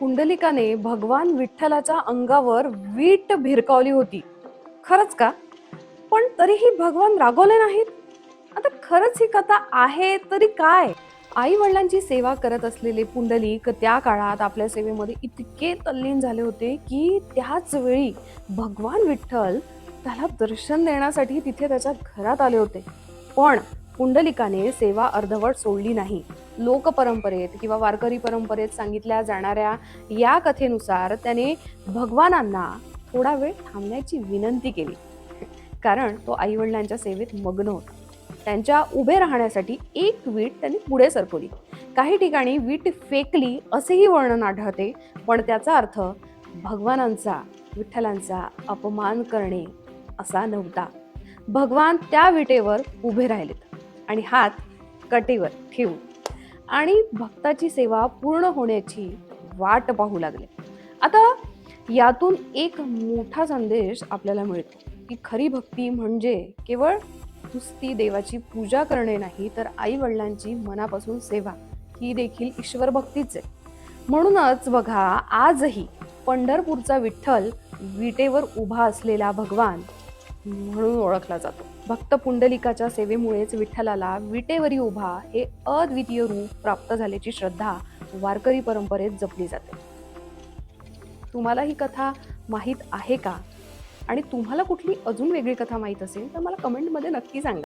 पुंडलिकाने भगवान विठ्ठलाच्या अंगावर वीट भिरकावली होती. खरंच का? पण तरीही भगवान रागवले नाहीत. आता खरंच ही कथा आहे तरी काय? आई वडिलांची सेवा करत असलेले पुंडलिक त्या काळात आपल्या सेवेमध्ये इतके तल्लीन झाले होते की त्याच वेळी भगवान विठ्ठल त्याला दर्शन देण्यासाठी तिथे त्याच्या घरात आले होते. पण पुंडलिकाने सेवा अर्धवट सोडली नाही. लोकपरंपरेत किंवा वारकरी परंपरेत सांगितल्या जाणाऱ्या या कथेनुसार त्याने भगवानांना थोडा वेळ थांबण्याची विनंती केली. कारण तो आई वडिलांच्या सेवेत मग्न होता. त्यांच्या उभे राहण्यासाठी एक वीट त्यांनी पुढे सरकवली. काही ठिकाणी वीट फेकली असेही वर्णन आढळते, पण त्याचा अर्थ भगवानांचा, विठ्ठलांचा अपमान करणे असा नव्हता. भगवान त्या विटेवर उभे राहिलेत आणि हात कटेवर ठेवून आणि भक्ताची सेवा पूर्ण होण्याची वाट पाहू लागले. आता यातून एक मोठा संदेश आपल्याला मिळतो की खरी भक्ती म्हणजे केवळ नुसती देवाची पूजा करणे नाही, तर आई वडिलांची मनापासून सेवा ही देखील ईश्वर भक्तीच आहे. म्हणूनच बघा, आजही पंढरपूरचा विठ्ठल विटेवर उभा असलेला भगवान म्हणून ओळखला जातो. भक्त पुंडलिकाच्या सेवेमुळेच विठ्ठलाला विटेवरी उभा हे अद्वितीय रूप प्राप्त झाल्याची श्रद्धा वारकरी परंपरेत जपली जाते. तुम्हाला ही कथा माहीत आहे का? आणि तुम्हाला कुठली अजून वेगळी कथा माहीत असेल तर मला कमेंटमध्ये नक्की सांगा.